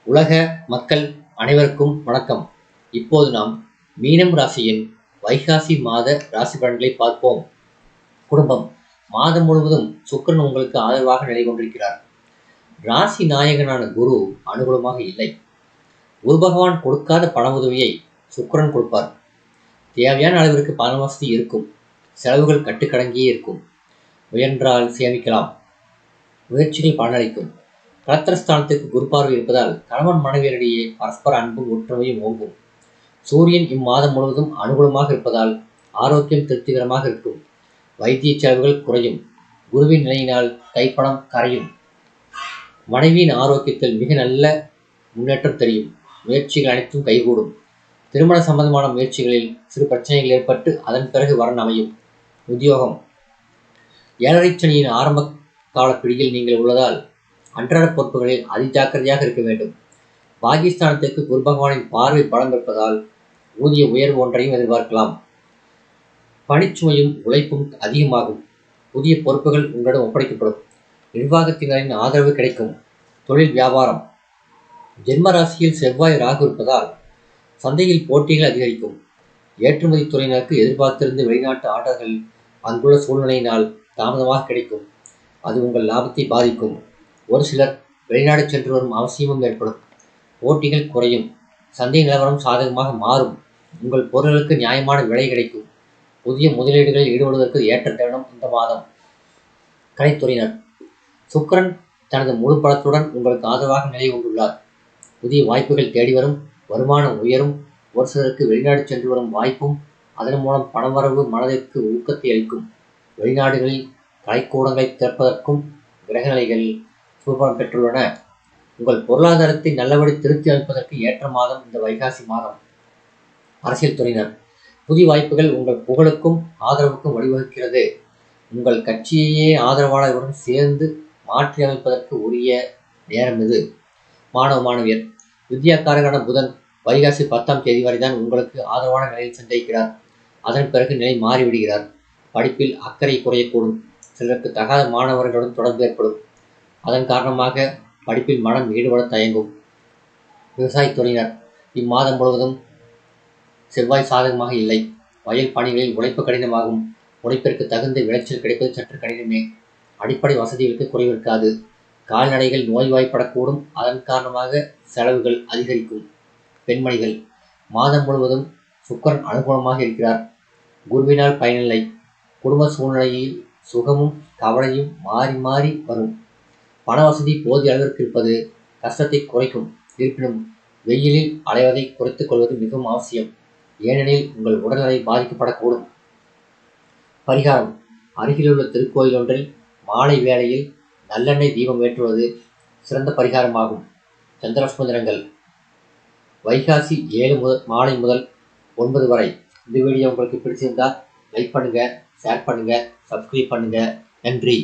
உலக மக்கள் அனைவருக்கும் வணக்கம். இப்போது நாம் மீனம் ராசியின் வைகாசி மாத ராசி பலன்களை பார்ப்போம். குடும்பம். மாதம் முழுவதும் சுக்கிரன் உங்களுக்கு ஆதரவாக நிலை கொண்டிருக்கிறார். ராசி நாயகனான குரு அனுகூலமாக இல்லை. குரு பகவான் கொடுக்காத பண உதவியை சுக்கிரன் கொடுப்பார். தேவையான அளவிற்கு பண வசதி இருக்கும். செலவுகள் கட்டுக்கடங்கியே இருக்கும். முயன்றால் சேமிக்கலாம். முயற்சிகள் பலனளிக்கும். கலத்திரஸ்தானத்துக்கு குரு பார்வை இருப்பதால் கணவன் மனைவியரிடையே பரஸ்பர அன்பும் ஒற்றுமையும் ஓங்கும். சூரியன் இம்மாதம் முழுவதும் அனுகூலமாக இருப்பதால் ஆரோக்கியம் திருப்திகரமாக இருக்கும். வைத்திய செலவுகள் குறையும். குருவின் நிலையினால் கைப்பணம் கரையும். மனைவியின் ஆரோக்கியத்தில் மிக நல்ல முன்னேற்றம் தெரியும். முயற்சிகள் அனைத்தும் கைகூடும். திருமண சம்பந்தமான முயற்சிகளில் சிறு பிரச்சனைகள் ஏற்பட்டு அதன் பிறகு வரன் அமையும். உத்தியோகம். ஏழரை சனியின் ஆரம்ப கால பிடியில் நீங்கள் உள்ளதால் அன்றாட பொறுப்புகளில் அதிஜாக்கிரதையாக இருக்க வேண்டும். பாகிஸ்தானத்துக்கு குரு பகவானின் பார்வை பலம் இருப்பதால் ஊதிய உயர்வு ஒன்றையும் எதிர்பார்க்கலாம். பணிச்சுமையும் உழைப்பும் அதிகமாகும். புதிய பொறுப்புகள் உங்களிடம் ஒப்படைக்கப்படும். நிர்வாகத்தினரின் ஆதரவு கிடைக்கும். தொழில் வியாபாரம். ஜென்ம ராசியில் செவ்வாய் ராகு இருப்பதால் சந்தையில் போட்டிகள் அதிகரிக்கும். ஏற்றுமதி துறையினருக்கு எதிர்பார்த்திருந்த வெளிநாட்டு ஆர்டர்கள் அங்குள்ள சூழ்நிலையினால் தாமதமாக கிடைக்கும். அது உங்கள் லாபத்தை பாதிக்கும். ஒரு சிலர் வெளிநாடு சென்று வரும் அவசியமும் ஏற்படும். போட்டிகள் குறையும். சந்தை நிலவரம் சாதகமாக மாறும். உங்கள் பொருட்களுக்கு நியாயமான விலை கிடைக்கும். புதிய முதலீடுகளில் ஈடுபடுவதற்கு ஏற்ற தருணம் இந்த மாதம். கலைத்துறையினர். சுக்கிரன் தனது முழு பலத்துடன் உங்களுக்கு ஆதரவாக நிலை கொண்டுள்ளார். புதிய வாய்ப்புகள் தேடி வரும். வருமானம் உயரும். ஒரு சிலருக்கு வெளிநாடு சென்று வரும் வாய்ப்பும் அதன் மூலம் பணவரவு மனதிற்கு ஊக்கத்தை அளிக்கும். வெளிநாடுகளில் கலைக்கூடங்களை திறப்பதற்கும் கிரகநிலைகள் சுபபலம் பெற்றுள்ளன. உங்கள் பொருளாதாரத்தை நல்லபடி திருத்தி அமைப்பதற்கு ஏற்ற மாதம் இந்த வைகாசி மாதம். அரசியல் துறையினர். புதிய வாய்ப்புகள் உங்கள் புகழுக்கும் ஆதரவுக்கும் வழிவகுக்கிறது. உங்கள் கட்சியையே ஆதரவாளர்களுடன் சேர்ந்து மாற்றி அமைப்பதற்கு உரிய நேரம் இது. மாணவ மாணவியர். வித்யாக்காரரான புதன் வைகாசி 10ஆம் தேதி வரைதான் உங்களுக்கு ஆதரவான நிலையில் சந்திக்கிறார். அதன் பிறகு நிலை மாறிவிடுகிறார். படிப்பில் அக்கறை குறையக்கூடும். சிலருக்கு தகாத மாணவர்களுடன் தொடர்பு ஏற்படும். அதன் காரணமாக படிப்பில் மனம் ஈடுபட தயங்கும். விவசாயத்துறையினர். இம்மாதம் முழுவதும் செவ்வாய் சாதகமாக இல்லை. வயல் பணிகளில் உழைப்பு கடினமாகும். உழைப்பிற்கு தகுந்த விளைச்சல் கிடைப்பது சற்று கடினமே. அடிப்படை வசதிகளுக்கு குறைவிருக்காது. கால்நடைகள் நோய்வாய்ப்படக்கூடும். அதன் காரணமாக செலவுகள் அதிகரிக்கும். பெண்மணிகள். மாதம் முழுவதும் சுக்கிரன் அனுகூலமாக இருக்கிறார். குருவினால் பயனில்லை. குடும்ப சூழ்நிலையில் சுகமும் கவலையும் மாறி மாறி வரும். பண வசதி போதிய அளவிற்கு இருப்பது கஷ்டத்தை குறைக்கும். இருப்பினும் வெயிலில் அலைவதை குறைத்துக் கொள்வது மிகவும் அவசியம். ஏனெனில் உங்கள் உடல்நிலை பாதிக்கப்படக்கூடும். பரிகாரம். அருகிலுள்ள திருக்கோயில் ஒன்றில் மாலை வேளையில் நல்லெண்ணெய் தீபம் ஏற்றுவது சிறந்த பரிகாரமாகும். சந்திராஷ்டம தினங்கள் வைகாசி 7 மாலை முதல் 9 வரை. இந்த வீடியோ உங்களுக்கு பிடிச்சிருந்தால் லைக் பண்ணுங்க, ஷேர் பண்ணுங்க, சப்ஸ்கிரைப் பண்ணுங்க. நன்றி.